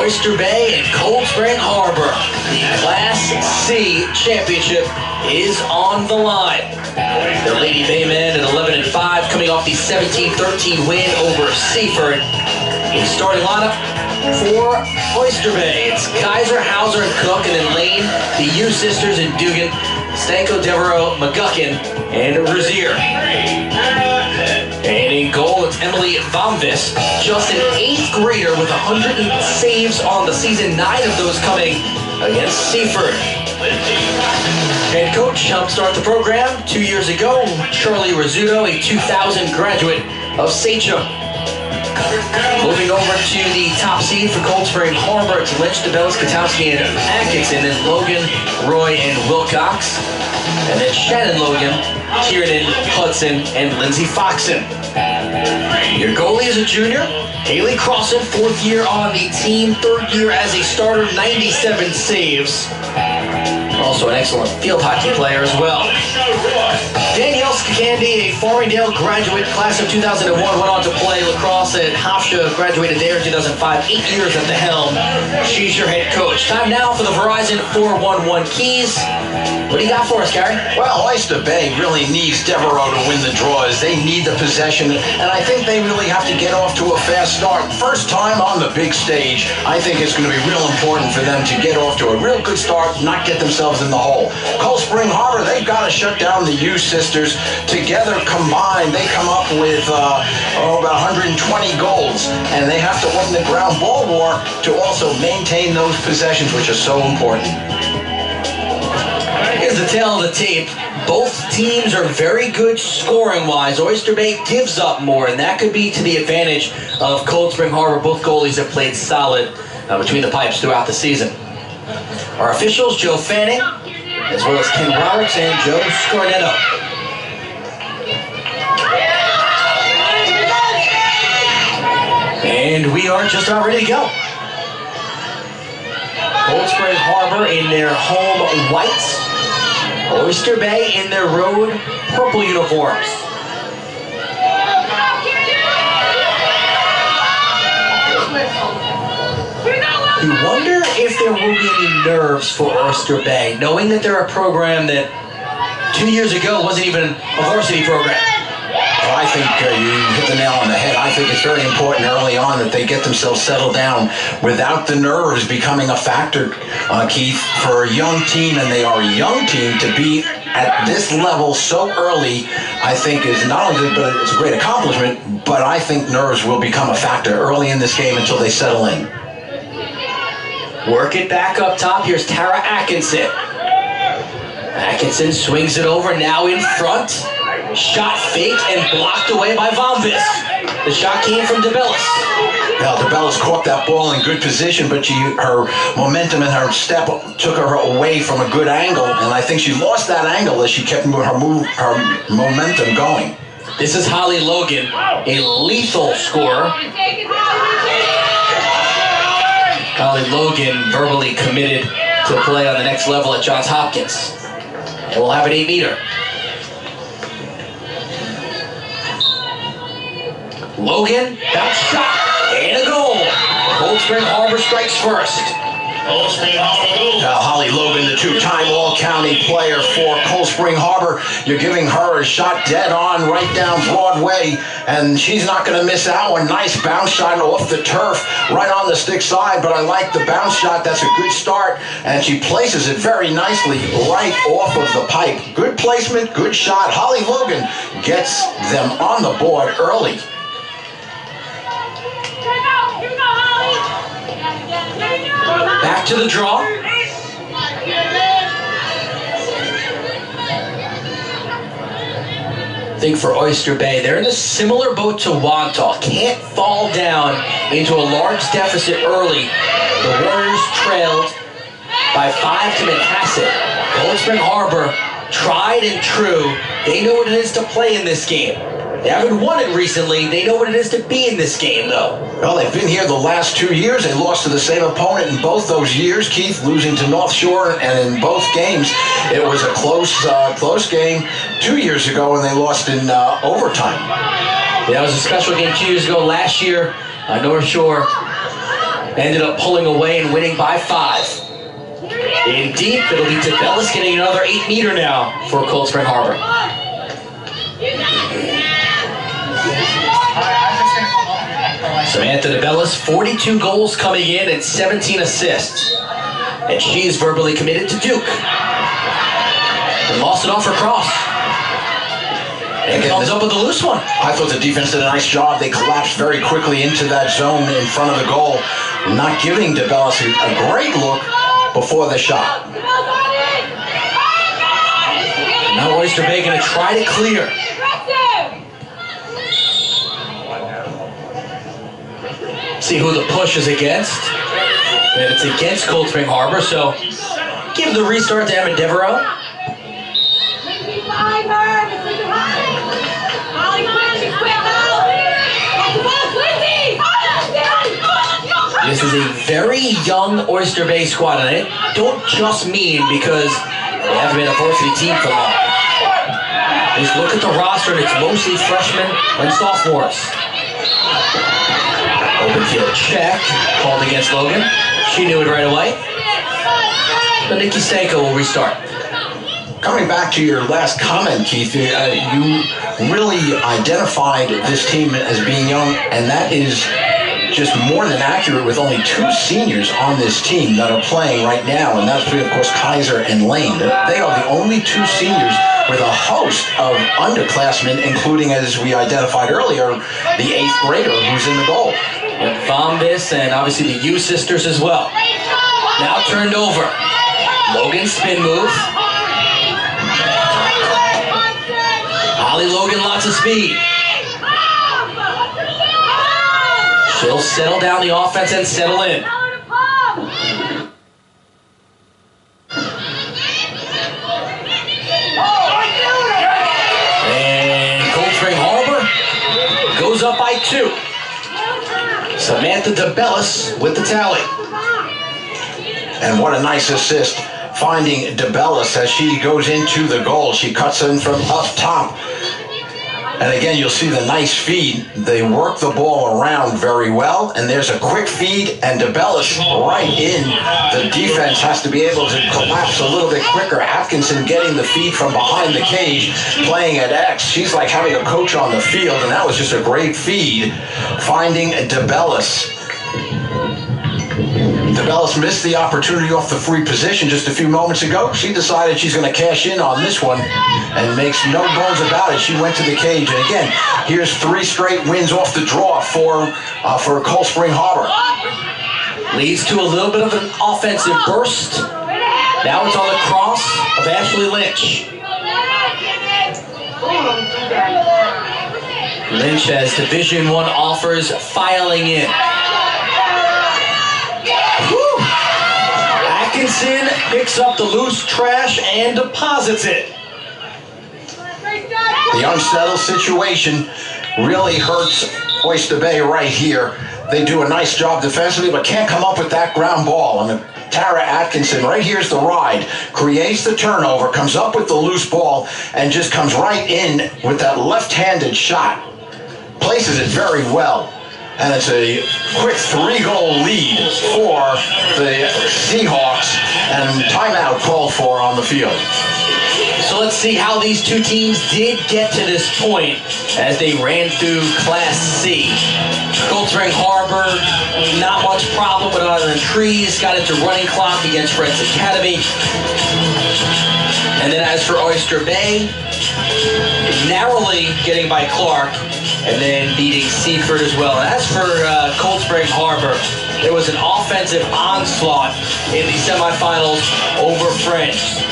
Oyster Bay and Cold Spring Harbor. The Class C championship is on the line. The Lady Baymen at 11-5, coming off the 17-13 win over Seaford. The starting lineup for Oyster Bay, it's Kaiser, Hauser, and Cook, and then Lane, the U sisters, and Dugan, Stanko, Devereaux, McGuckin, and Razier. And in goal, it's Emily Bomvis, just an 8th grader with 100 saves on the season, 9 of those coming against Seaford. Head coach helped start the program 2 years ago, Charlie Rizzuto, a 2000 graduate of Sachem. Moving over to the top seed for Cold Spring Harbor, it's Lynch, DeBellis, Katowski, and Atkinson, and Logan, Roy, and Wilcox. And then Shannon Logan, Kieran, Hudson, and Lindsay Foxon. Your goalie is a junior, Haley Crossan, 4th year on the team, 3rd year as a starter, 97 saves. Also an excellent field hockey player as well. Danielle Skakandi, a Farmingdale graduate, class of 2001, went on to play lacrosse at Hofstra, graduated there in 2005, 8 years at the helm. She's your head coach. Time now for the Verizon 411 keys. What do you got for us, Gary? Well, Oyster Bay really needs Devereaux to win the draws. They need the possession, and I think they really have to get off to a fast start. First time on the big stage, I think it's going to be real important for them to get off to a real good start, not get themselves in the hole. Cold Spring Harbor, they've got to shut down the U sisters. Together, combined, they come up with about 120 goals, and they have to win the ground ball war to also maintain those possessions, which are so important. Here's the tale of the tape. Both teams are very good scoring-wise. Oyster Bay gives up more, and that could be to the advantage of Cold Spring Harbor. Both goalies have played solid between the pipes throughout the season. Our officials, Joe Fanning, as well as Ken Roberts and Joe Scornetto. And we are just about ready to go. Cold Spring Harbor in their home whites. Oyster Bay in their road purple uniforms. You wonder if there will be any nerves for Oyster Bay, knowing that they're a program that 2 years ago wasn't even a varsity program. Well, I think you hit the nail on the head. I think it's very important early on that they get themselves settled down without the nerves becoming a factor, Keith, for a young team, and they are a young team, to be at this level so early, I think is not only good, but it's a great accomplishment, but I think nerves will become a factor early in this game until they settle in. Work it back up top. Here's Tara Atkinson. Atkinson swings it over, now in front. Shot fake and blocked away by Bomvis. The shot came from DeBellis. Well, DeBellis caught that ball in good position, but her momentum and her step took her away from a good angle, and I think she lost that angle as she kept her momentum going. This is Holly Logan, a lethal scorer. Holly Logan verbally committed to play on the next level at Johns Hopkins. And we'll have an 8-meter. Logan, bounce shot, and a goal. Cold Spring Harbor strikes first. Holly Logan, the 2-time All-County player for Cold Spring Harbor. You're giving her a shot dead on right down Broadway, and she's not going to miss that one. Nice bounce shot off the turf, right on the stick side, but I like the bounce shot. That's a good start, and she places it very nicely right off of the pipe. Good placement, good shot. Holly Logan gets them on the board early. Back to the draw. I think for Oyster Bay, they're in a similar boat to Wantagh. Can't fall down into a large deficit early. The Warriors trailed by 5 to Manhasset. Cold Spring Harbor, tried and true. They know what it is to play in this game. They haven't won it recently. They know what it is to be in this game, though. Well, they've been here the last 2 years. They lost to the same opponent in both those years. Keith losing to North Shore, and in both games, it was a close game 2 years ago, and they lost in overtime. That was a special game 2 years ago. Last year, North Shore ended up pulling away and winning by 5. In deep, it'll be DeBellis getting another 8-meter now for Cold Spring Harbor. Samantha DeBellis, 42 goals coming in and 17 assists. And she is verbally committed to Duke. And lost it off her cross. And comes up with a loose one. I thought the defense did a nice job. They collapsed very quickly into that zone in front of the goal, not giving DeBellis a great look before the shot. Now Oyster Bay going to try to clear. See who the push is against. And it's against Cold Spring Harbor, so give the restart to Emma Devereaux. This is a very young Oyster Bay squad, and I don't just mean because they haven't been a varsity team for long. Just look at the roster, and it's mostly freshmen and sophomores. Open field check, called against Logan. She knew it right away. But Nikki Stanko will restart. Coming back to your last comment, Keith, you really identified this team as being young, and that is just more than accurate with only 2 seniors on this team that are playing right now, and that's, of course, Kaiser and Lane. They are the only 2 seniors with a host of underclassmen, including, as we identified earlier, the 8th grader who's in the goal. Vombis and obviously the U sisters as well. Now turned over. Logan spin move. Holly Logan, lots of speed. She'll settle down the offense and settle in. And Cold Spring Harbor goes up by 2. Samantha DeBellis with the tally. And what a nice assist, finding DeBellis as she goes into the goal. She cuts in from up top. And again, you'll see the nice feed. They work the ball around very well, and there's a quick feed, and DeBellis right in. The defense has to be able to collapse a little bit quicker. Atkinson getting the feed from behind the cage, playing at X. She's like having a coach on the field, and that was just a great feed, finding DeBellis. DeBellis missed the opportunity off the free position just a few moments ago. She decided she's going to cash in on this one and makes no bones about it. She went to the cage. And again, here's 3 straight wins off the draw for Cold Spring Harbor. Leads to a little bit of an offensive burst. Now it's on the cross of Ashley Lynch. Lynch has Division I offers filing in. Atkinson picks up the loose trash and deposits it. The unsettled situation really hurts Oyster Bay right here. They do a nice job defensively, but can't come up with that ground ball. And Tara Atkinson, right here's the ride, creates the turnover, comes up with the loose ball, and just comes right in with that left-handed shot. Places it very well. And it's a quick 3-goal lead for the Seahawks, and timeout called for on the field. So let's see how these 2 teams did get to this point as they ran through Class C. Cold Spring Harbor, not much problem with other than trees, got into running clock against Friends Academy. And then as for Oyster Bay, narrowly getting by Clark, and then beating Seaford as well. And as for Cold Spring Harbor, there was an offensive onslaught in the semifinals over Friends.